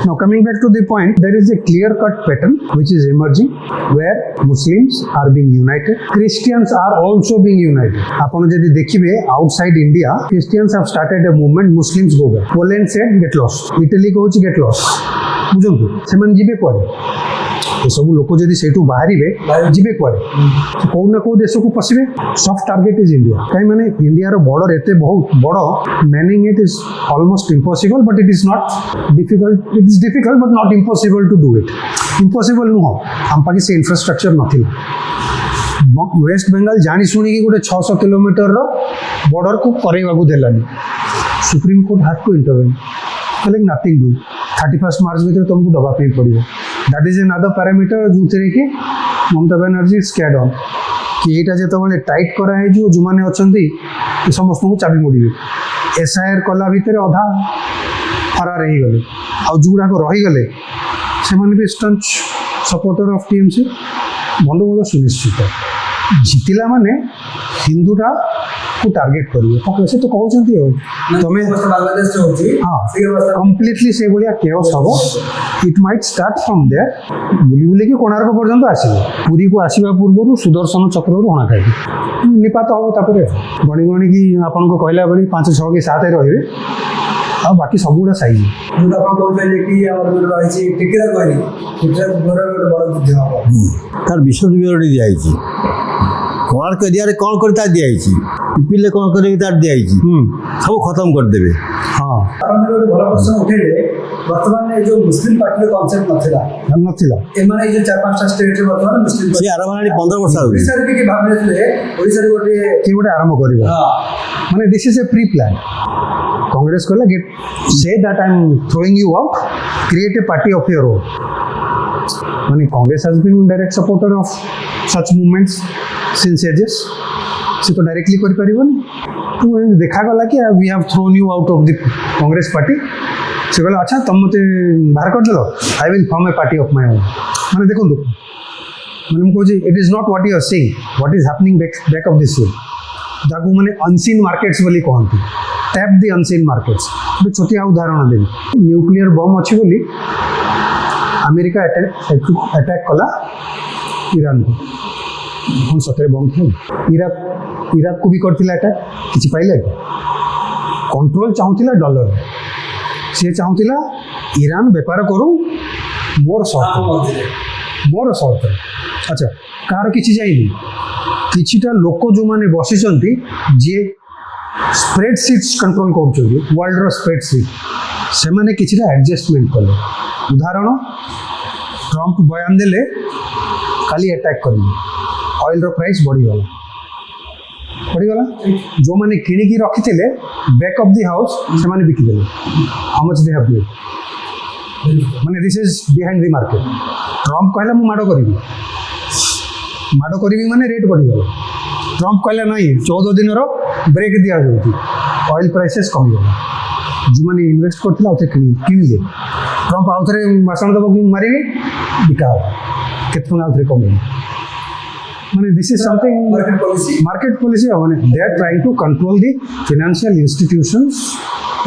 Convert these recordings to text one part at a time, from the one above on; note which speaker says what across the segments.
Speaker 1: Now coming back to the point, there is a clear-cut pattern which is emerging where Muslims are being united, Christians are also being united. ଆପଣ ଯଦି ଦେଖିବେ outside India, Christians have started a movement, Muslims go back. Poland said get lost, Italy କହୁଛି get lost. ବୁଝନ୍ତୁ ସେମାନେ ଯିବେ କୁଆଡ଼େ? ଏସବୁ ଲୋକ ଯଦି ସେଇଠୁ ବାହାରିବେ ଯିବେ କୁଆଡ଼େ? କୋଉ ନା କୋଉ ଦେଶକୁ ପଶିବେ। Soft target is India. କାହିଁ ମାନେ ଇଣ୍ଡିଆର ବର୍ଡର ଏତେ ବହୁତ ବଡ଼, manning it is almost impossible, but it is not difficult. It is difficult but not impossible to do it. Impossible ନୁହଁ, ଆମ ପାଖେ ସେ ଇନଫ୍ରାଷ୍ଟ୍ରକ୍ଚର ନଥିଲା। ୱେଷ୍ଟ ବେଙ୍ଗଲ ଜାଣି ଶୁଣିକି ଗୋଟେ 600 କିଲୋମିଟରର ବର୍ଡରକୁ କରେଇବାକୁ ଦେଲାନି। ସୁପ୍ରିମକୋର୍ଟ ହାତ୍ ଟୁ ଇଣ୍ଟରଭେନ୍, କହିଲେ ନଥିଙ୍ଗ ଡୁ, 31 ମାର୍ଚ୍ଚ ଭିତରେ ତୁମକୁ ଦେବା ପାଇଁ ପଡ଼ିବ। That is another parameter ଯୋଉଥିରେ କି ମମତା ବାନାର୍ଜୀ ସ୍କେଡ୍ ଅନ୍ କି ଏଇଟା ଯେତେବେଳେ ଟାଇଟ୍ କରାହେଇଯିବ, ଯେଉଁମାନେ ଅଛନ୍ତି ସମସ୍ତଙ୍କୁ ଚାବି ମୋଡ଼ିବେ। SIR କଲା ଭିତରେ ଅଧା ଫରାର ହେଇଗଲେ, ଆଉ ଯେଉଁଗୁଡ଼ାକ ରହିଗଲେ ସେମାନେ ବି ଷ୍ଟନ୍ଚ ସପୋର୍ଟର ଅଫ୍ TMC। ଗଣ୍ଡଗୋଳ ସୁନିଶ୍ଚିତ। ଜିତିଲା ମାନେ ହିନ୍ଦୁଟାକୁ ଟାର୍ଗେଟ୍ କରିବେ। ସେ ତ କହୁଛନ୍ତି ଆଉ ତମେ ହଁ କମ୍ପ୍ଲିଟଲି ସେଇଭଳିଆ କେଓସ୍ ହେବ। ଇଟ୍ ମାଇଟ୍ ଷ୍ଟାର୍ଟ ଫ୍ରମ୍ ଦେୟାର, ବୁଲି ବୁଲିକି କୋଣାର୍କ ପର୍ଯ୍ୟନ୍ତ ଆସିବେ। ପୁରୀକୁ ଆସିବା ପୂର୍ବରୁ ସୁଦର୍ଶନ ଚକ୍ରରୁ ହଣା ଖାଇବେ, ନିପାତ ହେବ। ତାପରେ ଗଣି ଗଣିକି ଆପଣଙ୍କୁ କହିଲା ଭଳି 5, 6 କି 7 ରହିବେ, ଆଉ ବାକି ସବୁଗୁଡ଼ା ସାଇଜ୍।
Speaker 2: ଯୋଉଟା ଆପଣ କହୁଥିଲେ କି ଆମର ଯୋଉଟା ରହିଛି ଟିକିରା କହିଲି, ସେଟା ଗୋଟେ ବଡ଼ ଯୁଦ୍ଧ ହେବ।
Speaker 3: ତାର ବିଶଦ ବିବରଣୀ ଦିଆହେଇଛି। କୋଣାର୍କ ଏରିଆରେ କ'ଣ କରି ତାର ଦିଆହେଇଛି, ପିପିଲେ କ'ଣ କରିକି ତାର ଦିଆହେଇଛି, ସବୁ ଖତମ କରିଦେବେ।
Speaker 1: ହଁ,
Speaker 2: ଆପଣ ଗୋଟେ ଭଲ ପ୍ରଶ୍ନ ଉଠେଇଲେ। ବର୍ତ୍ତମାନ ଏ ଯୋଉ ମୁସଲିମ ପାର୍ଟିର କନସେପ୍ଟ ନଥିଲା, ଏମାନେ ଏଇ ଯୋଉ 4-5ଟା ଷ୍ଟେଟରେ ବର୍ତ୍ତମାନ ମୁସଲିମ
Speaker 3: ସେ ଆରମ୍ଭ ହେଲାଣି 15 ବର୍ଷ ଆଗରୁ।
Speaker 2: ଓଡ଼ିଶାରେ ବି ଭାବିନଥିଲେ ଓଡ଼ିଶାରେ
Speaker 1: ଗୋଟେ ଆରମ୍ଭ କରିବ। ମାନେ this is a pre plan. Congress କହିଲା say that I am throwing you out, create a party of your own. ମାନେ Congress has been direct supporter of such movements since ages. ସେ ତ ଡାଇରେକ୍ଟଲି କରିପାରିବନି। ଦେଖାଗଲା କି we have thrown you out of the Congress party। ସେ କହିଲା ଆଚ୍ଛା ତମେ ମୋତେ ବାହାର କରିଦେଲ, I will form a party of my own। ମାନେ ଦେଖନ୍ତୁ, ମାନେ ମୁଁ କହୁଛି it is not what you are saying, what is happening back of this way। ଯାହାକୁ ମାନେ unseen markets ବୋଲି କହନ୍ତି। Tap the unseen markets। ଗୋଟେ ଛୋଟିଆ ଉଦାହରଣ ଦେବି। ନ୍ୟୁକ୍ଲିୟର ବମ୍ ଅଛି ବୋଲି ଆମେରିକା ଆଟାକ୍ କଲା ଇରାନକୁ। କ'ଣ ସତରେ ବମ୍ ଥିଲା? ଇରାକକୁ ବି କରିଥିଲା ଆଟାକ୍, କିଛି ପାଇଲା କି? କଣ୍ଟ୍ରୋଲ ଚାହୁଁଥିଲା ଡଲାର, ସିଏ ଚାହୁଁଥିଲା ଇରାନ ବେପାର କରୁ ମୋର ସର୍ତ୍ତରେ। ଆଚ୍ଛା, କାହାର କିଛି ଯାଇନି। କିଛିଟା ଲୋକ ଯେଉଁମାନେ ବସିଛନ୍ତି, ଯିଏ ସ୍ପ୍ରେଡସିଟ୍ସ କଣ୍ଟ୍ରୋଲ କରୁଛନ୍ତି, ୱାର୍ଲଡର ସ୍ପ୍ରେଡସିଟ୍, ସେମାନେ କିଛିଟା ଆଡଜଷ୍ଟମେଣ୍ଟ କଲେ। ଉଦାହରଣ, ଟ୍ରମ୍ପ ବୟାନ ଦେଲେ କାଲି ଆଟାକ୍ କରିବେ, ଅଏଲର ପ୍ରାଇସ୍ ବଢ଼ିଗଲା। ଯେଉଁମାନେ କିଣିକି ରଖିଥିଲେ ବ୍ୟାକ୍ ଅଫ୍ ଦି ହାଉସ୍, ସେମାନେ ବିକିଦେଲେ। ହାଉ ମଚ୍ ଦେ ହାଭ୍ ପେଡ୍? ମାନେ this is behind the market. Trump କହିଲା ମୁଁ ମାଡ଼ କରିବି ମାନେ ରେଟ୍ ବଢ଼ିଗଲା। ଟ୍ରମ୍ପ କହିଲା ନାହିଁ, 14 ଦିନର ବ୍ରେକ୍ ଦିଆଯାଉଛି, ଅଏଲ୍ ପ୍ରାଇସେସ୍ କମିଗଲା। ଯେଉଁମାନେ ଇନଭେଷ୍ଟ କରିଥିଲେ ଆଉ ଥରେ କିଣିଲେ। ଟ୍ରମ୍ପ ଆଉ ଥରେ ଭାଷଣ ଦେବାକୁ ମାରିବି, ବିକା ହେବ, କେତେ ଟଙ୍କା ଆଉ ଥରେ କମେଇବ। ମାନେ this is something market policy. ମାନେ they are trying to control the financial institutions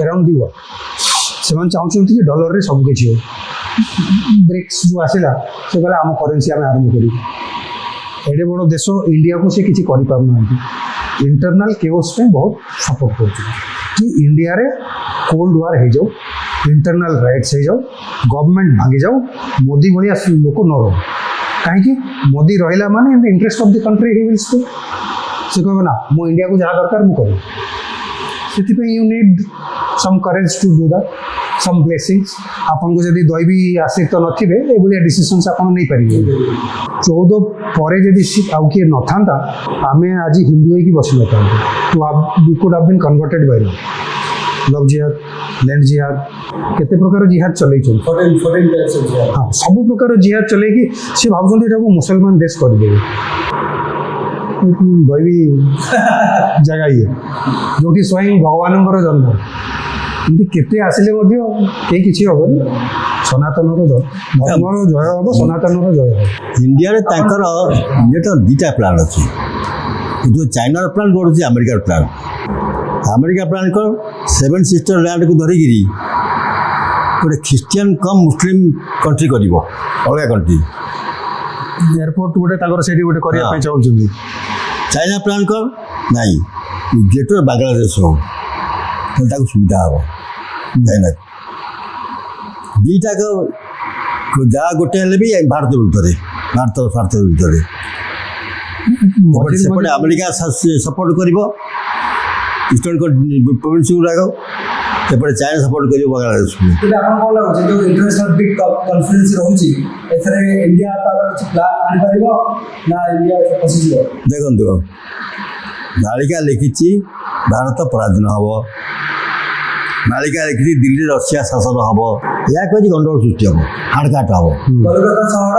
Speaker 1: around the world. ସେମାନେ ଚାହୁଁଛନ୍ତି କି ଡଲରରେ ସବୁକିଛି ହଉ। ବ୍ରିକ୍ସ ଯେଉଁ ଆସିଲା, ସେ କହିଲା ଆମ କରେନ୍ସି ଆମେ ଆରମ୍ଭ କରିବୁ। ଏଡ଼େ ବଡ଼ ଦେଶ ଇଣ୍ଡିଆକୁ ସେ କିଛି କରିପାରୁନାହାନ୍ତି। ଇଣ୍ଟରନାଲ କେଓସ୍ ପାଇଁ ବହୁତ ସପୋର୍ଟ କରୁଛନ୍ତି କି ଇଣ୍ଡିଆରେ କୋଲ୍ଡ ୱାର୍ ହେଇଯାଉ, ଇଣ୍ଟରନାଲ ରାଇଟ୍ସ ହେଇଯାଉ, ଗଭର୍ଣ୍ଣମେଣ୍ଟ ଭାଙ୍ଗିଯାଉ, ମୋଦି ଭଳିଆ ଲୋକ ନ ରହୁ। କାହିଁକି? ମୋଦି ରହିଲା ମାନେ in the interest of the country he will speak. ସେ କହିବ ନା, ମୁଁ ଇଣ୍ଡିଆକୁ ଯାହା ଦରକାର ମୁଁ କରିବି। ସେଥିପାଇଁ you need some courage to do that, some blessings. ଆପଣଙ୍କୁ ଯଦି ଦୈବୀ ଆଶ୍ରିତ ନଥିବେ, ଏଭଳିଆ ଡିସିସନ୍ସ ଆପଣ ନେଇପାରିବେ। 14 ପରେ ଯଦି ଆଉ କିଏ ନଥାନ୍ତା, ଆମେ ଆଜି ହିନ୍ଦୁ ହେଇକି ବସିନଥାନ୍ତୁ। We could have been converted by love jihad, land jihad, केते प्रकार जिहाद चलै हाँ सब प्रकार जिहाद चलै कि सी भावुंट एटा मुसलमान देश कर देबे दैवी जगह ये जो स्वयं भगवान जन्म एमती केते आसिले कहीं किसी हेनी सनातन धर्मर जय हम सनातन जय हम
Speaker 3: इंडिया दुटा प्लान अच्छी जो चाइनार प्लान कौन अमेरिकार प्लान अमेरिका प्लान कौन 7 सिस्टर लैंड को धरिकी ଗୋଟେ ଖ୍ରୀଷ୍ଟିଆନ କମ୍ ମୁସଲିମ କଣ୍ଟ୍ରି କରିବ ଅଲଗା କଣ୍ଟ୍ରି।
Speaker 1: ଏୟାରପୋର୍ଟ ଗୋଟେ ତାଙ୍କର ସେଇଠି ଗୋଟେ କରିବା
Speaker 3: ହଁ।
Speaker 1: ପାଇଁ ଚାହୁଁଛନ୍ତି।
Speaker 3: ଚାଇନା ପ୍ଲାନ୍ କର ନାଇଁ ଗ୍ରେଟର ବାଂଲାଦେଶ ହଉ ତାହେଲେ ତାକୁ ସୁବିଧା ହେବ ଚାଇନାକୁ। ଦୁଇଟାକ ଯାହା ଗୋଟେ ହେଲେ ବି ଭାରତ ବିରୁଦ୍ଧରେ ଭାରତ ସ୍ୱାର୍ଥ ବିରୁଦ୍ଧରେ। ସେପଟେ ଆମେରିକା ସପୋର୍ଟ କରିବ ଇଷ୍ଟର୍ଣ୍ଣ ପ୍ରୋଭିନ୍ସ ଗୁଡ଼ାକ, ସେପଟେ ଚାଇନା ସପୋର୍ଟ କରିବ ବାଂଲାଦେଶକୁ।
Speaker 2: ତେବେ ଆପଣ କ'ଣ ଲାଗୁଛି ଯେଉଁ ଇଣ୍ଟରନ୍ୟାସନାଲ ବିଗ୍ କନଫରେନ୍ସ ରହୁଛି ଏଥିରେ ଇଣ୍ଡିଆ ତାର କିଛି ପ୍ଲାନ୍ ଆଣିପାରିବ ନା ଇଣ୍ଡିଆ ପଶିଯିବ?
Speaker 3: ଦେଖନ୍ତୁ ମାଳିକା ଲେଖିଛି ଭାରତ ପରାଧୀନ ହେବ, ମାଳିକା ଲେଖିଛି ଦିଲ୍ଲୀ ରଷିଆ ଶାସନ ହେବ, ଏହା କହିଛି ଗଣ୍ଡଗୋଳ ସୃଷ୍ଟି ହେବ, ହାଡ଼କାଟ ହେବ,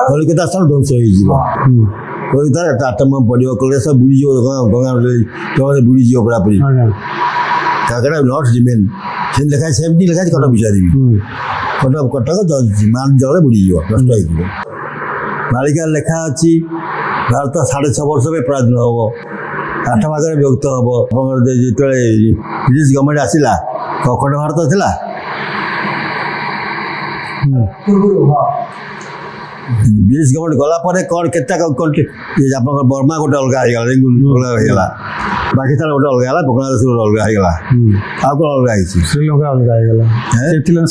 Speaker 3: କଲିକତା ସହର ଧ୍ୱଂସ ହେଇଯିବ, କଲିକତାରେ ଆଟମ ପଡ଼ିବ, କଲିକତା ସହ ବୁଡ଼ିଯିବ, ଗଙ୍ଗା ବୁଡ଼ିଯିବ ପୁରାପୁରି। କାକଡ଼ା ନଟ୍ ରିମେନ୍ ସେମିତି ଲେଖା ସେମିତି ଲେଖା କଟକ ବିଚାରିବି, କଟକ ଜଳରେ ବୁଡ଼ିଯିବ, ନଷ୍ଟ ହେଇଯିବ। ମାଳିକାରେ ଲେଖା ଅଛି ଭାରତ 6.5 ବର୍ଷ ପାଇଁ ପରାଧୀନ ହେବ, 8 ଭାଗରେ ବିଭକ୍ତ ହେବ। ଆପଣଙ୍କର ଯେତେବେଳେ ବ୍ରିଟିଶ ଗଭର୍ଣ୍ଣମେଣ୍ଟ ଆସିଲା ଅଖଣ୍ଡ ଭାରତ ଥିଲା, ବ୍ରିଟିଶ ଗଭର୍ଣ୍ଣମେଣ୍ଟ ଗଲା ପରେ କ'ଣ କେତେ କଣ୍ଟ୍ରି ଆପଣଙ୍କର ବର୍ମା ଗୋଟେ ଅଲଗା ହେଇଗଲା, ରେଙ୍ଗୁନ ଅଲଗା ହେଇଗଲା, ପାକିସ୍ତାନ ଗୋଟେ ଅଲଗା ହେଲା, ବାଂଲାଦେଶ ଗୋଟେ ଅଲଗା ହେଇଗଲା, ଆଉ କ'ଣ ଅଲଗା ହେଇଛି?
Speaker 1: ଶ୍ରୀଲଙ୍କା ଅଲଗା ହେଇଗଲା।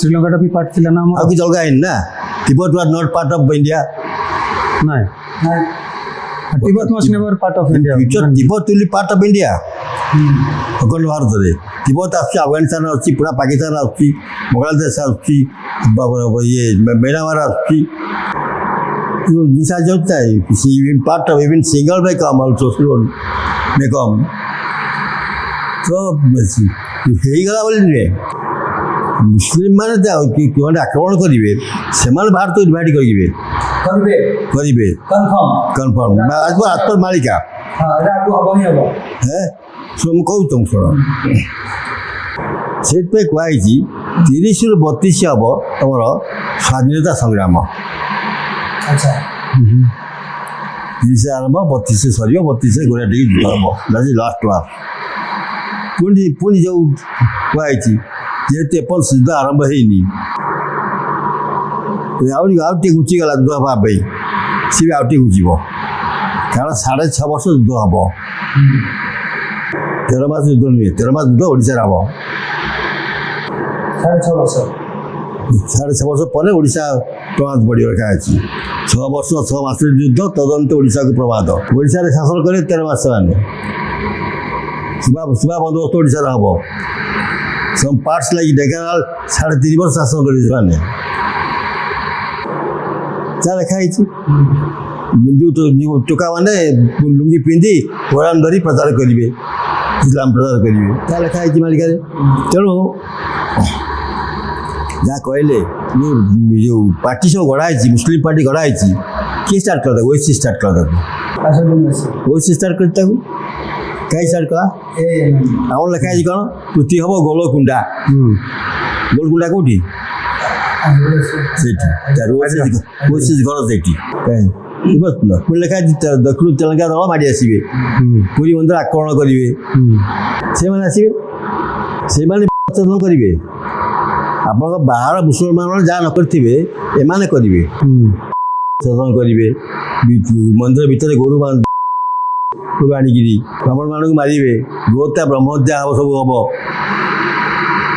Speaker 1: ଶ୍ରୀଲଙ୍କାଟା ବି ପାର୍ଟ ଥିଲା ନା ଆମର?
Speaker 3: ଆଉ କିଛି ଅଲଗା ହେଇନି ନା। Tibet was not part of India.
Speaker 1: ନାଇଁ, Tibet was never part of India.
Speaker 3: Tibet will be part of India ଅଖଣ୍ଡ ଭାରତରେ। ତିବ୍ବତ ଆସୁଛି, ଆଫଗାନିସ୍ତାନ ଆସୁଛି, ପୁରା ପାକିସ୍ତାନ ଆସୁଛି, ବାଂଲାଦେଶ ଆସୁଛି, ଇଏ ମ୍ୟାନମାର ଆସୁଛି। Part of even single by come also may come. ତ ହେଇଗଲା ବୋଲି ନୁହେଁ, ମୁସଲିମ ମାନେ ଯେଉଁମାନେ ଆକ୍ରମଣ କରିବେ ସେମାନେ ଭାରତକୁ ଡିଭାଇଡ୍ କରିବେ କନଫର୍ମ ଆତ୍ମର ମାଳିକା। ମୁଁ କହୁଛି ତୁମକୁ ଶୁଣ, ସେଇଥିପାଇଁ କୁହାଯାଇଛି 30ରୁ 32 ହେବ ତମର ସ୍ୱାଧୀନତା ସଂଗ୍ରାମ। 30 ଆରମ୍ଭ 32 ସରିବ, 32 ଗୋଟା ଟିକେ ଯୁଦ୍ଧ ହେବ, ଲାଷ୍ଟ ୱାର୍। ପୁଣି ଯେଉଁ କୁହାଯାଇଛି ଯେହେତୁ ଏପର୍ଯ୍ୟନ୍ତ ଯୁଦ୍ଧ ଆରମ୍ଭ ହେଇନି, ଆଉ ଟିକେ ଘୁଞ୍ଚିଗଲା ଯୁଦ୍ଧ ହେବା ପାଇଁ, ସିଏ ବି ଆଉ ଟିକେ ଘୁଞ୍ଚିବ, କାରଣ 6.5 ବର୍ଷ ଯୁଦ୍ଧ ହେବ। 13 ମାସ ଯୁଦ୍ଧ ନୁହେଁ, 13 ମାସ ଯୁଦ୍ଧ ଓଡ଼ିଶାରେ ହେବ। 6.5 ବର୍ଷ ପରେ ଓଡ଼ିଶା ପ୍ରଭାତ ପଡ଼ିବ ଲେଖା ଅଛି। 6 ବର୍ଷ 6 ମାସର ଯୁଦ୍ଧ ତଦନ୍ତ ଓଡ଼ିଶାକୁ ପ୍ରଭାତ। ଓଡ଼ିଶାରେ ଶାସନ କରିବେ 13 ମାସ ମାନେ। ସୀମା ବନ୍ଦୋବସ୍ତ ଓଡ଼ିଶାରେ ହେବ। ସମ୍ ପାର୍ଟସ୍ ଲାଗି ଢେଙ୍କାନାଳ 3.5 ବର୍ଷ ଶାସନ କରିବେ ସେମାନେ। ଯାହା ଲେଖା ହେଇଛି, ଟୋକାମାନେ ଲୁଙ୍ଗି ପିନ୍ଧି କୋରାନ ଧରି ପ୍ରଚାର କରିବେ, ଇସଲାମ ପ୍ରଚାର କରିବେ, ଯାହା ଲେଖା ହେଇଛି ମାଳିକାରେ। ତେଣୁ ଯାହା କହିଲେ ଯେଉଁ ପାର୍ଟି ସବୁ ଗଢ଼ା ହେଇଛି, ମୁସଲିମ ପାର୍ଟି ଗଢ଼ା ହେଇଛି, କିଏ ଷ୍ଟାର୍ଟ କଲା ତାକୁ? ଓଏସି ଷ୍ଟାର୍ଟ କଲା ତାକୁ। ଓଏସି ଷ୍ଟାର୍ଟ କରି ତାକୁ କାହିଁ ଷ୍ଟାର୍ଟ କଲା? ଆମର ଲେଖା ହେଇଛି କ'ଣ? ପୃଥ୍ୱୀ ହେବ ଗୋଲକୁଣ୍ଡା। ଗୋଲକୁଣ୍ଡା କେଉଁଠି? ସେଇଠି ଓଏସି ଘର ସେଇଠି। ପୁଣି ଲେଖା ହେଇଛି ଦକ୍ଷିଣ ତେଲେଙ୍ଗାନା ଦଳ ମାଡ଼ି ଆସିବେ, ପୁରୀ ମନ୍ଦିର ଆକ୍ରମଣ କରିବେ, ସେମାନେ ଆସିବେ, ସେମାନେ ସଚେତନ କରିବେ। ଆପଣଙ୍କ ବାହାର ମୁସଲମାନମାନେ ଯାହା ନ କରିଥିବେ ଏମାନେ କରିବେ, ସଚେତନ କରିବେ। ମନ୍ଦିର ଭିତରେ ଗୋରୁ ଆଣିକିରି ବ୍ରାହ୍ମଣମାନଙ୍କୁ ମାରିବେ, ଗୋହତ୍ୟା ବ୍ରହ୍ମହତ୍ୟା ହେବ, ସବୁ ହେବ।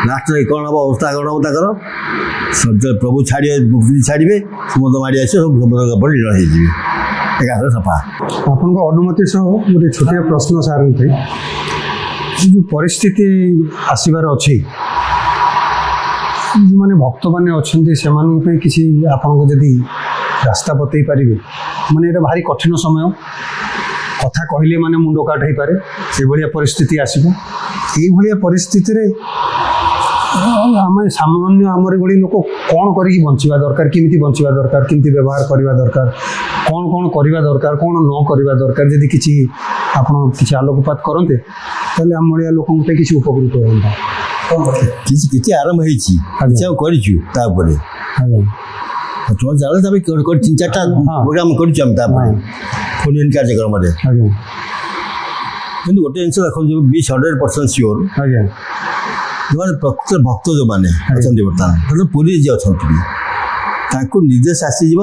Speaker 3: ଲାଷ୍ଟରେ କ'ଣ ହେବ? ଅବସ୍ଥା କ'ଣ ହେବ ତାଙ୍କର? ପ୍ରଭୁ ଛାଡ଼ିବେ, ସମୁଦ୍ର ମାଡ଼ି ଆସିବେ, ସବୁ ସମୁଦ୍ର ଉପରେ ଲୀନ ହେଇଯିବେ, ଏକାଥରେ ସଫା।
Speaker 1: ଆପଣଙ୍କ ଅନୁମତି ସହ ଗୋଟେ ଛୋଟିଆ ପ୍ରଶ୍ନ ସାର୍ଙ୍କ ପାଇଁ, ଯେଉଁ ପରିସ୍ଥିତି ଆସିବାର ଅଛି, ଯେଉଁମାନେ ଭକ୍ତମାନେ ଅଛନ୍ତି ସେମାନଙ୍କ ପାଇଁ କିଛି ଆପଣଙ୍କ ଯଦି ରାସ୍ତା ବତେଇ ପାରିବେ। ମାନେ ଏଇଟା ଭାରି କଠିନ ସମୟ, କଥା କହିଲେ ମାନେ ମୁଣ୍ଡ କାଟ ହେଇପାରେ, ସେଭଳିଆ ପରିସ୍ଥିତି ଆସିବ। ଏଇଭଳିଆ ପରିସ୍ଥିତିରେ ଆମେ ସାମାନ୍ୟ ଆମର ଭଳି ଲୋକ କ'ଣ କରିକି ବଞ୍ଚିବା ଦରକାର, କେମିତି ବଞ୍ଚିବା ଦରକାର, କେମିତି ବ୍ୟବହାର କରିବା ଦରକାର, କ'ଣ କରିବା ଦରକାର, କ'ଣ ନ କରିବା ଦରକାର, ଯଦି କିଛି ଆପଣ କିଛି ଆଲୋକପାତ କରନ୍ତେ ତାହେଲେ ଆମ ଭଳିଆ ଲୋକଙ୍କ ପାଇଁ କିଛି ଉପକୃତ ହୁଅନ୍ତା।
Speaker 3: କିଛି ଆରମ୍ଭ ହେଇଛି, କିଛି ଆଉ କରିଛୁ ତା ଉପରେ। ତୁମ ଚାଲ ତାପରେ 3-4ଟା ପ୍ରୋଗ୍ରାମ କରିଛୁ ଆମେ ତାପରେ ଫୋନ୍ କାର୍ଯ୍ୟକ୍ରମରେ। କିନ୍ତୁ ଗୋଟେ ଜିନିଷ ଦେଖନ୍ତୁ, 100% ସିଓର, ଯେଉଁମାନେ ପ୍ରକୃତ ଭକ୍ତ ଯେଉଁମାନେ ଅଛନ୍ତି ବର୍ତ୍ତମାନ ତେଣୁ ପୁରୀରେ ଯିଏ ଅଛନ୍ତି ବି ତାଙ୍କୁ ନିର୍ଦ୍ଦେଶ ଆସିଯିବ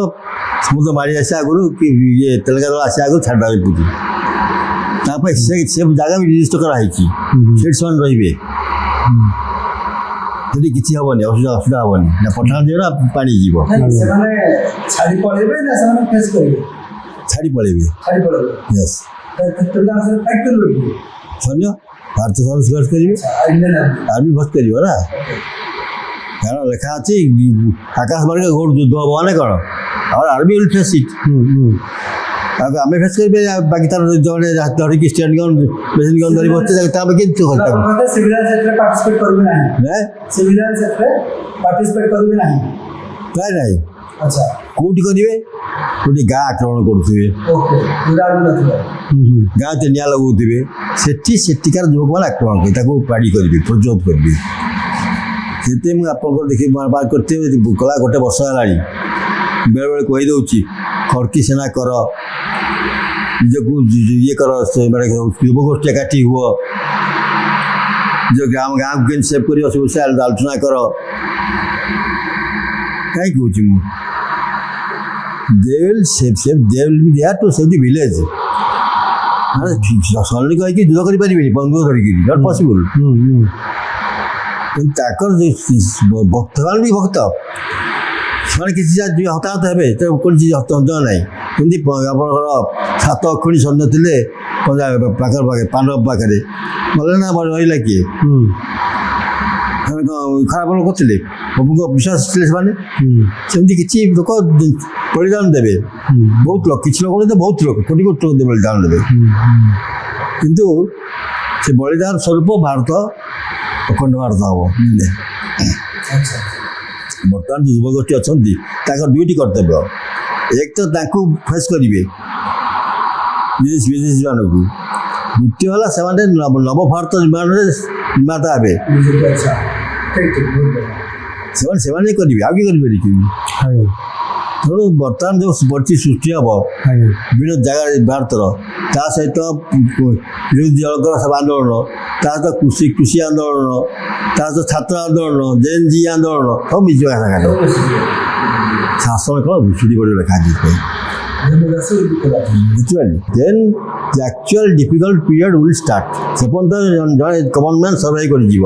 Speaker 3: ସମୁଦ୍ର ମାଡ଼ି ଆସିବା ଆଗରୁ କି ଇଏ ତେଲେଙ୍ଗାନା ଆସିବା ଆଗରୁ ଛାଡ଼ିବା ପାଇଁ ପୁରୀ ତାପରେ ସେ ଜାଗା ବି ନିର୍ଦ୍ଦିଷ୍ଟ କରାହେଇଛି ସେଠି ସେମାନେ ରହିବେ ଯଦି କିଛି ହେବନି ଅସୁବିଧା ହେବନି ନା ପଠାଣ ଯିବ ନା ପାଣି ଯିବ
Speaker 2: ସେମାନେ ଛାଡ଼ି ପଳେଇବେ ନା ସେମାନେ ଫେସ୍ କରିବେ
Speaker 3: ଛାଡ଼ି ପଳେଇବେ ୟେସ୍ ସୈନ୍ୟ ଭାରତ ସୈନ୍ୟ ଫେସ୍ କରିବେ ଆର୍ମି ଫେସ୍ କରିବ ନା କାରଣ ଲେଖା ଅଛି ଆକାଶ ମାର୍ଗ କୋଉଠି ଯୁଦ୍ଧ ହେବ ମାନେ କ'ଣ ଆମର ଆର୍ମି ୱିଲ୍ ଫେସ୍ ଇଟ୍ ଆମେ ଫେସ୍ କରିବେ ବାକି ତାର ଜଣେ ଧରିକି ଷ୍ଟାଣ୍ଡ ଗନ୍ ମେସିନ୍ ଗନ୍ ଧରି ବସିছে ତା ଆମେ କେମିତି ପ୍ରାୟ ନାହିଁ କୋଉଠି କରିବେ କୋଉଠି ଗାଁ ଆକ୍ରମଣ କରୁଥିବେ ଗାଁରେ ନିଆଁ ଲଗାଉଥିବେ ସେଠିକାର ଯୁବକମାନେ ଆକ୍ରମଣ କରିବେ ତାକୁ ପାଡ଼ି କରିବେ ପ୍ରତିରୋଧ କରିବେ ସେଥିପାଇଁ ମୁଁ ଆପଣଙ୍କର ଦେଖି ବାହାର କରିଥିବେ କଲା ଗୋଟେ ବର୍ଷ ହେଲାଣି ବେଳେବେଳେ କହିଦେଉଛି ଖଡ଼କି ସେନା କର ନିଜକୁ ଇଏ କର ଯୁବଗୋଷ୍ଠୀ ଏକାଠି ହୁଅ ନିଜ ଗାଁକୁ କେମିତି ସେଭ୍ କରିବ ସବୁ ସେ ଆଲୋଚନା କର କାହିଁକି କହୁଛି ମୁଁ they will be there to save the village ସୈନିକ ହେଇକି ଯୁଦ୍ଧ କରିପାରିବେନି ବନ୍ଧୁକ ଧରିକିରି ନଟ୍ ପସିବୁଲ୍ କିନ୍ତୁ ତାଙ୍କର ଭକ୍ତମାନେ ବି ଭକ୍ତ ସେମାନେ କିଛି ହତାହତ ହେବେ କୌଣସି ହତାହତ ନାହିଁ ଯେମିତି ଆପଣଙ୍କର 7 ଅକ୍ଷୁଣୀ ସୈନ୍ୟ ଥିଲେ ପାଖରେ ପାଣ୍ଡବ ପାଖରେ ଗଲେ ନା ରହିଲା କିଏ ଖରାପ ଲୋକ ଥିଲେ ପ୍ରଭୁଙ୍କ ବିଶ୍ୱାସ ଥିଲେ ସେମାନେ ସେମିତି କିଛି ଲୋକ ବଳିଦାନ ଦେବେ ବହୁତ ଲୋକ କିଛି ଲୋକ ତ ବହୁତ ଲୋକ କୋଟି କୋଟି ଲୋକ ବଳିଦାନ ଦେବେ କିନ୍ତୁ ସେ ବଳିଦାନ ସ୍ୱରୂପ ଭାରତ ଅଖଣ୍ଡ ଭାରତ ହେବ ବର୍ତ୍ତମାନ ଯୁବଗୋଷ୍ଠୀ ଅଛନ୍ତି ତାଙ୍କର 2ଟି କର୍ତ୍ତବ୍ୟ ଏକ ତ ତାଙ୍କୁ ଫେସ୍ କରିବେ ବିଦେଶୀ ମାନଙ୍କୁ ଦ୍ୱିତୀୟ ହେଲା ସେମାନେ ନବଭାରତ ନିର୍ମାଣରେ ନିର୍ମାତା ହେବେ ସେମାନେ କରିବେ ଆଉ କିଏ କରିପାରିବେ ତେଣୁ ବର୍ତ୍ତମାନ ଯେଉଁ ପରିସ୍ଥିତି ସୃଷ୍ଟି ହେବ ବିଭିନ୍ନ ଜାଗାରେ ଭାରତର ତା ସହିତ ବିରୋଧୀ ଦଳଙ୍କର ସବୁ ଆନ୍ଦୋଳନ ତା ସହିତ କୃଷି ଆନ୍ଦୋଳନ ତା ସହିତ ଛାତ୍ର ଆନ୍ଦୋଳନ ଜେଏନ୍ଜି ଆନ୍ଦୋଳନ ସବୁ ମିଶିବ ସାଙ୍ଗରେ ଶାସନ କ'ଣ ଭୁଷୁଡ଼ି ପଡ଼ିବ ଲେଖାଯିବ ବୁଝିପାରିଲି then the actual difficult period will start ସେ ପର୍ଯ୍ୟନ୍ତ ଜଣେ କମନ୍ ମ୍ୟାନ୍ ସର୍ଭାଇଭ୍ କରିଯିବ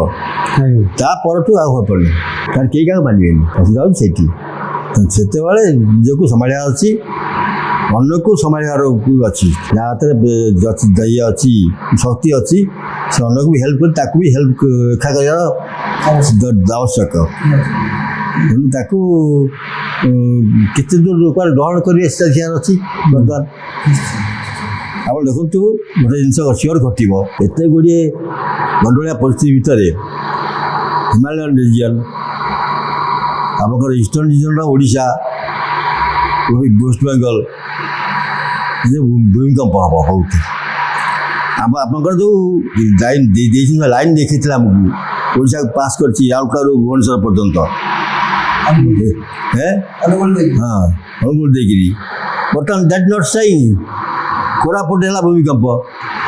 Speaker 3: ତା ପରଠୁ ଆଉ ହେବନି କାରଣ କେହି କାହାକୁ ମାନିବେନି ଅସୁବିଧା ହେଉଛି ସେଇଠି ସେତେବେଳେ ନିଜକୁ ସମ୍ଭାଳିବାର ଅଛି ଅନ୍ୟକୁ ସମ୍ଭାଳିବାର ଅଛି ଯାହା ହାତରେ ଇଏ ଅଛି ଶକ୍ତି ଅଛି ସେ ଅନ୍ୟକୁ ବି ହେଲ୍ପ କରି ତାକୁ ବି ହେଲ୍ପ ରକ୍ଷା କରିବାର ଆବଶ୍ୟକ ତେଣୁ ତାକୁ କେତେ ଦୂର କୁଆଡ଼େ ଗ୍ରହଣ କରିବେ ସେଟା ଧ୍ୟାନ ଅଛି ବର୍ତ୍ତମାନ ଆପଣ ଦେଖନ୍ତୁ ଗୋଟେ ଜିନିଷ ସିଓର ଘଟିବ ଏତେ ଗୁଡ଼ିଏ ଗଣ୍ଡଗୋଳିଆ ପରିସ୍ଥିତି ଭିତରେ ହିମାଳୟାନ୍ ରିଜିଅନ୍ ଆପଣଙ୍କର ଇଷ୍ଟର୍ଣ୍ଣ ରିଜିଅନ୍ର ଓଡ଼ିଶା ୱେଷ୍ଟବେଙ୍ଗଲ ଭୂମିକମ୍ପ ହେବ ବହୁତ ଆପଣଙ୍କର ଯେଉଁ ଲାଇନ୍ ଦେଇଛନ୍ତି ଲାଇନ୍ ଦେଖେଇଥିଲା ଆମକୁ ଓଡ଼ିଶାକୁ ପାସ୍ କରିଛି ରାଉରକେଲାରୁ ଭୁବନେଶ୍ୱର ପର୍ଯ୍ୟନ୍ତ ଅନୁଗୁଳ ଦେଇକିରି ବର୍ତ୍ତମାନ ଦ୍ୟାଟ୍ ନଟ୍ ସାଇନ୍ କୋରାପୁଟ ହେଲା ଭୂମିକମ୍ପ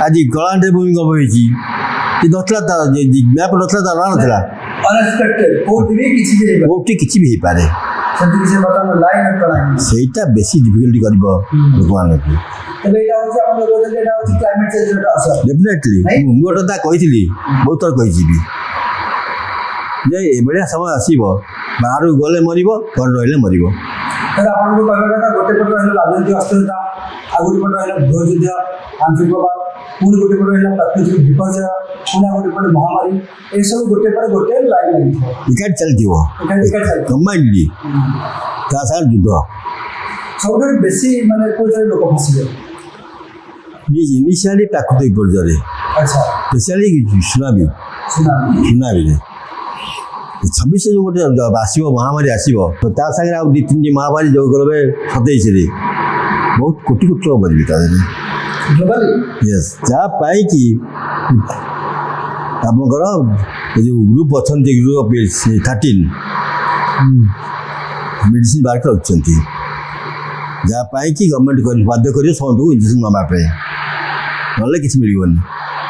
Speaker 3: ଆଜି କଳାହାଣ୍ଡିରେ ଭୂମିକମ୍ପ ହେଇଛି ନଥିଲା ତାର ମ୍ୟାପ୍ ନଥିଲା ତାର ନାଁ ନଥିଲା କୋଉଠି କିଛି ବି ହେଇପାରେ ସେଇଟା ବେଶୀ ଡିଫିକଲ୍ଟି କରିବ ଲୋକମାନଙ୍କୁ ଡେଫିନେଟଲି ମୁଁ ଗୋଟେ କଥା କହିଥିଲି ବହୁତ ଥର କହିଛି ବି ଯେ ଏଭଳିଆ ସମୟ ଆସିବ ବାହାରକୁ ଗଲେ ମରିବ ଘରେ ରହିଲେ ମରିବ
Speaker 2: ଆପଣଙ୍କୁ କହିବା କଥା ଗୋଟେ ପଟ ରହିଲା ରାଜନୈତିକ ଅସ୍ଥିରତା ଆଉ ଗୋଟେ ପଟ ରହିଲା ଗୃହଯୁଦ୍ଧ ଆନ୍ତରିକବାଦ ପୁଣି ଗୋଟେ ପଟ ରହିଲା ପ୍ରାକୃତିକ ବିପର୍ଯ୍ୟୟ ପୁଣି ଆଉ ଗୋଟେ ପଟେ ମହାମାରୀ ଏସବୁ ଗୋଟେ ପରେ ଗୋଟେ ଲାଇନ୍ ଲାଗିଥିବ
Speaker 3: ଏକାଠି ଚାଲିଥିବ କମ୍ବାଇନ୍ଡଲି ତା ସାଙ୍ଗରେ ଯୁଦ୍ଧ
Speaker 2: ସବୁଠାରୁ ବେଶୀ ମାନେ କୋଉଥିରେ ଲୋକ ଫସିବେ
Speaker 3: ଇନିସିଆଲି ପ୍ରାକୃତିକ ବିପର୍ଯ୍ୟୟରେ ସ୍ପେସିଆଲି ସୁନାମିରେ 26 ଯେଉଁ ଗୋଟେ ଆସିବ ମହାମାରୀ ଆସିବ ତ ତା ସାଙ୍ଗରେ ଆଉ 2-3ଟି ମହାମାରୀ ଯୋଗ କରିବେ 27ରେ ବହୁତ କୋଟି କୋଟି ଲୋକ ମରିବେ ତା ଦେହରେ ୟେସ୍ ଯାହା ପାଇଁକି ଆପଣଙ୍କର ଏ ଯେଉଁ ଗ୍ରୁପ୍ ଅଛନ୍ତି ଗ୍ରୁପ୍ 13 ମେଡ଼ିସିନ ବାହାର ରଖିଛନ୍ତି ଯାହା ପାଇଁକି ଗଭର୍ଣ୍ଣମେଣ୍ଟ ବାଧ୍ୟ କରିବ ସମସ୍ତଙ୍କୁ ଇଞ୍ଜେକ୍ସନ୍ ନେବା ପାଇଁ ନହେଲେ କିଛି ମିଳିବନି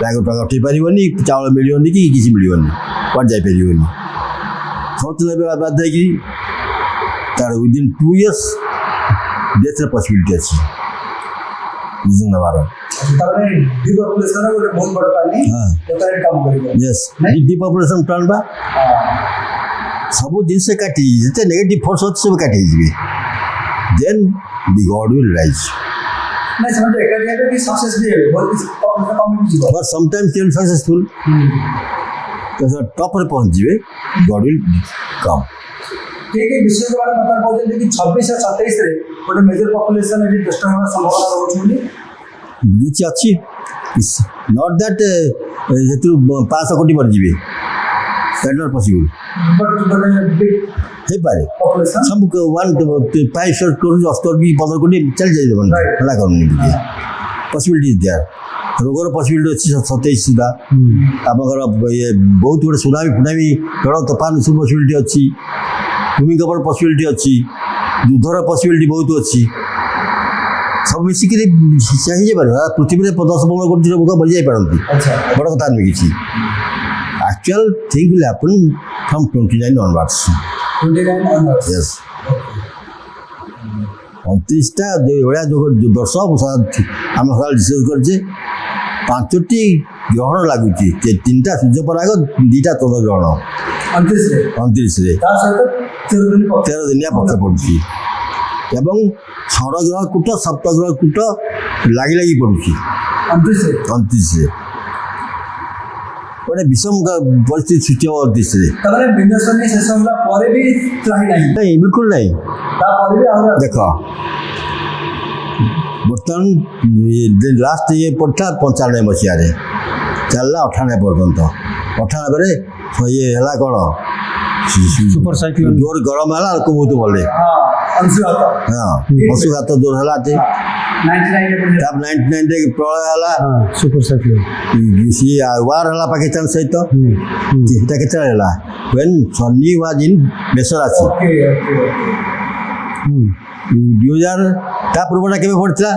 Speaker 3: ବ୍ୟାଗ ଟଙ୍କା ଉଠାଇ ପାରିବନି ଚାଉଳ ମିଳିବନି କି କିଛି ମିଳିବନି କୁଆଡ଼େ ଯାଇପାରିବନି ସମସ୍ତେ ବାଧ୍ୟ ହେଇକି ତାର ୱିଦିନ୍ 2 years ଡେଥ୍ର ପସିବିଲିଟି ଅଛି ନେବାର।
Speaker 2: ତାପରେ ଡିପପୁଲେସନ ଗୋଟେ ବହୁତ ବଡ଼ ପ୍ଲାନିଂ ବର୍ତ୍ତମାନ କାମ କରିବ।
Speaker 3: ୟେସ୍ ଡିପପୁଲେସନ୍ ପ୍ଲାନ୍ ବା ସବୁ ଜିନିଷ କାଟି ଯେତେ ନେଗେଟିଭ୍ ଫୋର୍ସ ଅଛି ସବୁ କାଟି ହେଇଯିବେ ଦେନ୍ ଦି ଗଡ୍ ୱିଲ୍ ରାଇଜ୍।
Speaker 2: ନାଇଁ ସେମାନେ ଏକାଠି ହେବେ କି ସକ୍ସେସ୍ ବି ହେବେ ବହୁତ କିଛି କମିଟି ଯିବ
Speaker 3: but sometimes they will successful ଟପ୍ରେ ପହଞ୍ଚିଯିବେ ଗଡ୍ ୱିଲ୍ କମ୍।
Speaker 2: ଠିକ୍ ବିଶ୍ୱ ବାରେ ବର୍ତ୍ତମାନ କହୁଛନ୍ତି କି 26 ଆଉ 27ରେ ଗୋଟେ ମେଜର ପପୁଲେସନ୍ ଏଠି ଡିଷ୍ଟ୍ରୟ ହେବାର ସମ୍ଭାବନା ରହୁଛି ବୋଲି
Speaker 3: କିଛି ଅଛି ନଟ୍ ଦ୍ୟାଟ୍ ସେଥିରୁ 500 କୋଟି ମରିଯିବେ ଦ୍ୟାଟ୍ ନଟ୍ ପସିବୁଲ୍ ହେଇପାରେ ସବୁ 500 କୋଟି 10 କି 15 କୋଟି ଚାଲିଯାଇଦେବନି ହେଲା କରୁନି ଟିକେ ପସିବିଲିଟି ଦିଆର ରୋଗର ପସିବିଲିଟି ଅଛି 27 ସୁଦ୍ଧା ଆପଣଙ୍କର ଇଏ ବହୁତ ଗୁଡ଼େ ସୁନାମି ଫୁନାମି ଝଡ଼ ତୋଫାନ ସବୁ ପସିବିଲିଟି ଅଛି ଭୂମିକମ୍ପର ପସିବିଲିଟି ଅଛି ଯୁଦ୍ଧର ପସିବିଲିଟି ବହୁତ ଅଛି ସବୁ ମିଶିକିରି ହେଇଯାଇପାରିବ ପୃଥିବୀରେ 10-15 କୋଟି ଲୋକ ମରିଯାଇପାରନ୍ତି ବଡ଼ କଥା ନୁହେଁ କିଛି actual think will happen from 29 onwards।
Speaker 2: 29 onwards
Speaker 3: yes 29ଟା ଭଳିଆ ବର୍ଷ ଆମେ ସଦାବେଳେ ଡିସ୍କସ୍ କରିଛେ 5ଟି ଗ୍ରହଣ ଲାଗୁଛି 3ଟା ସୂର୍ଯ୍ୟପରାଗ 2ଟା ଚନ୍ଦ୍ରଗ୍ରହଣ 29ରେ 13 ଦିନିଆ ପକ୍ଷ ପଡ଼ୁଛି ଏବଂ ଷଡ଼ଗ୍ରହ କୂଟ ସପ୍ତଗ୍ରହ କୂଟ ଲାଗି ଲାଗି ପଡ଼ୁଛି 29ରେ ଗୋଟେ ବିଷମ ପରିସ୍ଥିତି ସୃଷ୍ଟି ହେବ 29ରେ। ନାଇଁ ବିଲକୁଲ ନାହିଁ ଦେଖ ବର୍ତ୍ତମାନ ଲାଷ୍ଟ ଇଏ ପଡ଼ିଥିଲା 95 ମସିହାରେ ଚାଲିଲା 98 ପର୍ଯ୍ୟନ୍ତ 98ରେ ଇଏ ହେଲା କ'ଣ
Speaker 1: ସୁପର ସାଇକ୍ଲୋନ
Speaker 3: ଜୋର ଗରମ ହେଲା ଲୋକ ବହୁତ ମଲେ ହଁ ଅଂଶୁଘାତ ଜୋର ହେଲା 99ରେ ପ୍ରଳୟ ହେଲା
Speaker 1: ସୁପର ସାଇକ୍ଲୋନ
Speaker 3: ସିଏ ୱାର ହେଲା ପାକିସ୍ତାନ ସହିତ ସେଟା କେତେବେଳେ ହେଲା when Sunny was in ମେଷ ରାଶି 2000 ତା ପୂର୍ବଟା କେବେ ପଡ଼ିଥିଲା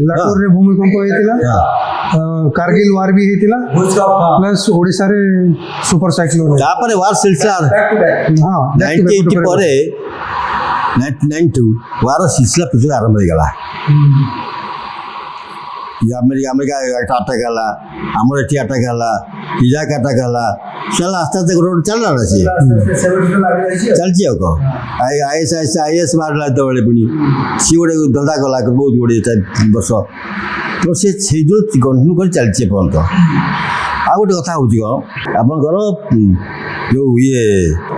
Speaker 1: ଲାଟୁରରେ ଭୂମିକମ୍ପ ହେଇଥିଲା କାର୍ଗିଲ ୱାର ବି ହେଇଥିଲା ପ୍ଲସ୍ ଓଡ଼ିଶାରେ ସୁପର ସାଇକ୍ଲୋନ
Speaker 3: ତାପରେ ୱାର ସିଲସିଲା 1980 ପରେ 1992 ୱାର ସିଲସିଲା ପୃଥିବୀ ଆରମ୍ଭ ହେଇଗଲା ଆମେରିକା ଆଟାକ୍ ହେଲା ଆମର ଏଠି ଆଟାକ୍ ହେଲା ଇରାକ ଆଟାକ୍ ହେଲା ଚାଲ ଆସ୍ତେ ଆସ୍ତେ ଗୋଟେ ଗୋଟେ ଚାଲିଲା ନା ସିଏ ଚାଲିଛି ଆଉ କ'ଣ IS ବାହାରିଲା ଯେତେବେଳେ ପୁଣି ସିଏ ଗୋଟେ ଧନ୍ଦା କଲା ବହୁତ ଗୁଡ଼ିଏ ବର୍ଷ ତ ସେ ସେଇ ଯେଉଁ କଣ୍ଟିନ୍ୟୁ କରି ଚାଲିଛି ଏପର୍ଯ୍ୟନ୍ତ। ଆଉ ଗୋଟେ କଥା ହେଉଛି କ'ଣ ଆପଣଙ୍କର ଯେଉଁ ଇଏ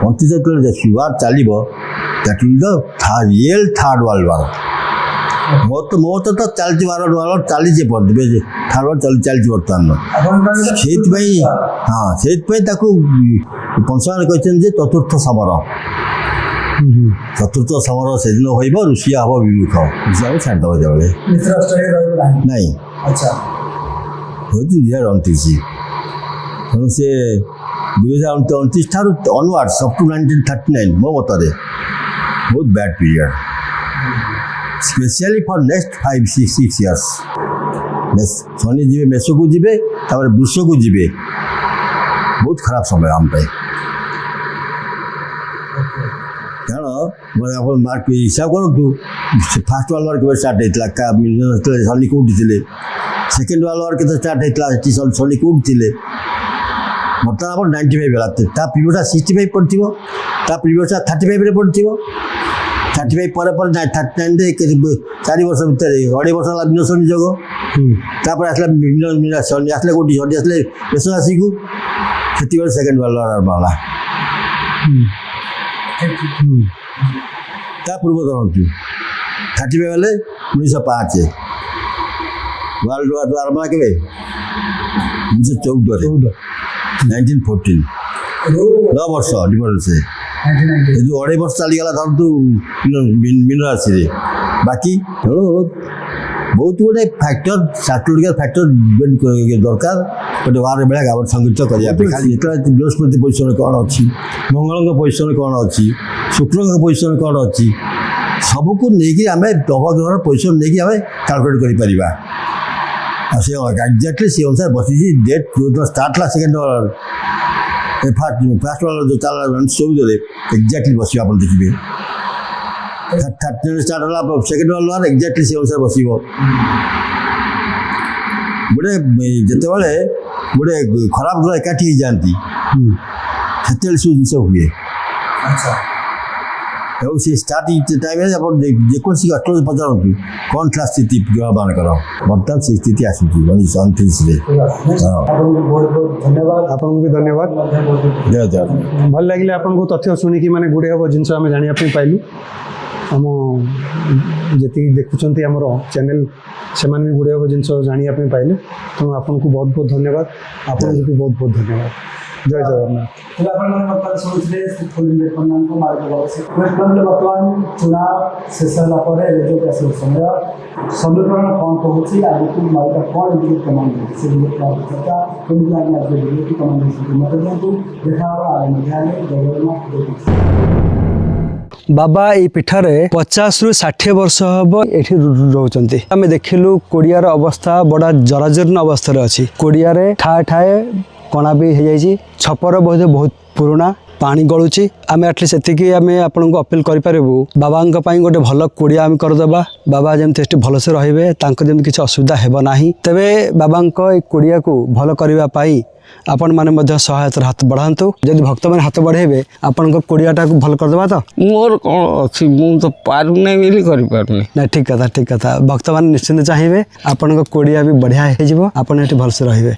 Speaker 3: 29 ଯେତେବେଳେ ୱାର୍ ଚାଲିବ that will the real third world war. ମୋର ତ ଚାଲିଛି ୱାର୍ଲଡ ଚାଲିଛି ଥାର୍ଡ଼ ୱାର୍ଲଡ ଚାଲିଛି ବର୍ତ୍ତମାନ ସେଇଥିପାଇଁ ହଁ ସେଇଥିପାଇଁ ତାକୁ ପଞ୍ଚମାନେ କହିଛନ୍ତି ଯେ ଚତୁର୍ଥ ସମର ସେଦିନ ହୋଇବ ରୁଷିଆ ହେବ ବିମୁଖ ରୁଷିଆକୁ ଛାଡ଼ିଦେବ ଯେତେବେଳେ ନାଇଁ ହେଉଛି 2029 ତେଣୁ ସେ 2029 ଠାରୁ ଅନୱାର୍ଡସ୍ ଅପ୍ ଟୁ 1939 ମୋ ମତରେ ବହୁତ bad period specially for next 5-6 years। ଶନି ଯିବେ ମେଷକୁ ଯିବେ ତାପରେ ବୃଷକୁ ଯିବେ ବହୁତ ଖରାପ ସମୟ ଆମ ପାଇଁ କାରଣ ଆପଣ ମାର୍କ ହିସାବ କରନ୍ତୁ ଫାର୍ଷ୍ଟ ୱାର୍ଲଡ ୱାର୍ କେବେ ଷ୍ଟାର୍ଟ ହେଇଥିଲା ଶନି କେଉଁଠି ଥିଲେ ସେକେଣ୍ଡ ୱାର୍ଲଡ ୱାର୍ କେତେ ଷ୍ଟାର୍ଟ ହେଇଥିଲା ସେଠି ଶନି କେଉଁଠି ଥିଲେ ବର୍ତ୍ତମାନ ଆପଣ 95 ହେଲା ତା ପ୍ରିଭିୟସଟା 65 ପଡ଼ିଥିବ ତା ପ୍ରିଭିୟସଟା 35ରେ ପଡ଼ିଥିବ 35 ପରେ 39ରେ 4 ବର୍ଷ ଭିତରେ 2.5 ବର୍ଷ ହେଲା ମିନ ଶନି ଯୋଗ ତାପରେ ଆସିଲା ଶନି ଆସିଲେ କେଉଁଠି ଶନି ଆସିଲେ ମେଷ ରାଶିକୁ ସେତିକିବେଳେ ସେକେଣ୍ଡ ୱାର୍ଲଡ ୱାର୍ ଆରମ୍ଭ ହେଲା ତା ପୂର୍ବ ଧରନ୍ତୁ 35 ହେଲେ 1905 ୱାର୍ଲଡ ୱାର୍ ଆରମ୍ଭ ହେଲା କେବେ 1914 1914 9 ବର୍ଷ ଡିଫରେନ୍ସ ଏ ଯେଉଁ 2.5 ବର୍ଷ ଚାଲିଗଲା ଧରନ୍ତୁ ମିନ ରାଶିରେ ବାକି ତେଣୁ ବହୁତ ଗୁଡ଼ିଏ ଫ୍ୟାକ୍ଟର ସାଇକ୍ଲୋଜିକାଲ ଫ୍ୟାକ୍ଟର ଦରକାର ଗୋଟେ ୱାର ବେଳେ ଆମର ସଂଗଠିତ କରିବା ପାଇଁ ଖାଲି ଯେତେବେଳେ ବୃହସ୍ପତି ପୋଜିସନ୍ କ'ଣ ଅଛି ମଙ୍ଗଳଙ୍କ ପୋଜିସନ୍ କ'ଣ ଅଛି ଶୁକ୍ରଙ୍କ ପୋଜିସନ୍ କ'ଣ ଅଛି ସବୁକୁ ନେଇକି ଆମେ ନବଗ୍ରହର ପୋଜିସନ୍ ନେଇକି ଆମେ କାଲକୁଲେଟ୍ କରିପାରିବା ଆଉ ସେ ଏକ୍ଜାକ୍ଟଲି ସେ ଅନୁସାରେ ବସିଛି ଡେଟ୍ ଯେଉଁଦିନ ଷ୍ଟାର୍ଟ ହେଲା ସେକେଣ୍ଡ ଫାର୍ଷ୍ଟ ଯେଉଁ ଚାଲିଲା ସବୁ ଦେଲେ ଏକ୍ଜାକ୍ଟଲି ବସିବ ଆପଣ ଦେଖିବେ ଥାର୍ଡ଼ ଷ୍ଟାର୍ଟ ହେଲା ସେକେଣ୍ଡ ୱାନ୍ ଏକ୍ଜାକ୍ଟଲି ସେ ଅନୁସାରେ ବସିବ ଗୋଟେ ଯେତେବେଳେ ଗୋଟେ ଖରାପ ଗ୍ରହ ଏକାଠି ହେଇଯାଆନ୍ତି ସେତେବେଳେ ସବୁ ଜିନିଷ ହୁଏ
Speaker 2: ଆଚ୍ଛା
Speaker 3: ଆଉ ସେ ଷ୍ଟାର୍ଟିଂ ଟାଇମ୍ରେ ଆପଣ ଯେକୌଣସି ଆଷ୍ଟ୍ରୋଲୋଜି ପଚାରନ୍ତୁ କ'ଣ ଥିଲା ସ୍ଥିତି ଗ୍ରହମାନଙ୍କର ବର୍ତ୍ତମାନ ସେ ସ୍ଥିତି ଆସୁଛି 1929ରେ
Speaker 2: ଆପଣଙ୍କୁ ବହୁତ ବହୁତ ଧନ୍ୟବାଦ
Speaker 1: ଆପଣଙ୍କୁ ବି ଧନ୍ୟବାଦ
Speaker 2: ମଧ୍ୟ ବହୁତ ବହୁତ
Speaker 3: ଜୟ ଜଗନ୍ନାଥ
Speaker 1: ଭଲ ଲାଗିଲା ଆପଣଙ୍କୁ ତଥ୍ୟ ଶୁଣିକି ମାନେ ଗୁଡ଼େ ହବ ଜିନିଷ ଆମେ ଜାଣିବା ପାଇଁ ପାଇଲୁ ଆମ ଯେତିକି ଦେଖୁଛନ୍ତି ଆମର ଚ୍ୟାନେଲ୍ ସେମାନେ ବି ଗୁଡ଼େ ହବ ଜିନିଷ ଜାଣିବା ପାଇଁ ପାଇଲେ ତେଣୁ ଆପଣଙ୍କୁ ବହୁତ ବହୁତ ଧନ୍ୟବାଦ ଆପଣଙ୍କୁ ବି ବହୁତ ବହୁତ ଧନ୍ୟବାଦ ଜୟ ଜଗନ୍ନାଥ
Speaker 2: ତେବେ ଆପଣମାନେ ବର୍ତ୍ତମାନ ଶୁଣୁଥିଲେ ମାନଙ୍କୁ ମାର୍ଗ ୱେଷ୍ଟବେଙ୍ଗଲରେ ବର୍ତ୍ତମାନ ଚୁଣାव ଶେଷ ହେଲା ପରେ ରେଜଲ୍ଟ ଆସିବ ସମୀକରଣ କ'ଣ କହୁଛି ଆଗକୁ ମାର୍ଗଟା କ'ଣ ଏମିତି କମାଣ୍ଡ ହେଉଛି ସେ ଚର୍ଚ୍ଚା କେମିତି ଆମେ ଆଜି ଭିଡ଼ିଓଟି କମାଣ୍ଡ ହେଉଛି ମତେ ଦିଅନ୍ତୁ ଦେଖା ହେବ ଆଗାମୀ ଅଧ୍ୟାୟରେ ଜୟ ଜଗନ୍ନାଥ
Speaker 1: ବାବା ଏଇ ପୀଠରେ 50ରୁ 60 ବର୍ଷ ହେବ ଏଠି ରହୁଛନ୍ତି ଆମେ ଦେଖିଲୁ କୋଡ଼ିଆର ଅବସ୍ଥା ବଡ଼ ଜରାଜୀର୍ଣ୍ଣ ଅବସ୍ଥାରେ ଅଛି କୋଡ଼ିଆରେ ଠାଏ ଠାଏ କଣା ବି ହେଇଯାଇଛି ଛପର ବୋଧେ ବହୁତ ପୁରୁଣା ପାଣି ଗଳୁଛି ଆମେ ଆଟଲିଷ୍ଟ ସେତିକି ଆମେ ଆପଣଙ୍କୁ ଅପିଲ କରିପାରିବୁ ବାବାଙ୍କ ପାଇଁ ଗୋଟେ ଭଲ କୋଡ଼ିଆ ଆମେ କରିଦେବା ବାବା ଯେମିତି ଏଠି ଭଲସେ ରହିବେ ତାଙ୍କର ଯେମିତି କିଛି ଅସୁବିଧା ହେବ ନାହିଁ ତେବେ ବାବାଙ୍କ ଏଇ କୋଡ଼ିଆକୁ ଭଲ କରିବା ପାଇଁ ଆପଣମାନେ ମଧ୍ୟ ସହାୟତାର ହାତ ବଢ଼ାନ୍ତୁ ଯଦି ଭକ୍ତମାନେ ହାତ ବଢ଼େଇବେ ଆପଣଙ୍କ କୋଡ଼ିଆଟାକୁ ଭଲ କରିଦେବା ତ
Speaker 4: ମୋର କ'ଣ ଅଛି ମୁଁ ତ ପାରୁନାହିଁ ବୋଲି କରିପାରୁନି
Speaker 1: ନା ଠିକ୍ କଥା ଭକ୍ତମାନେ ନିଶ୍ଚିନ୍ତ ଚାହିଁବେ ଆପଣଙ୍କ କୋଡ଼ିଆ ବି ବଢ଼ିଆ ହେଇଯିବ ଆପଣ ଏଠି ଭଲସେ ରହିବେ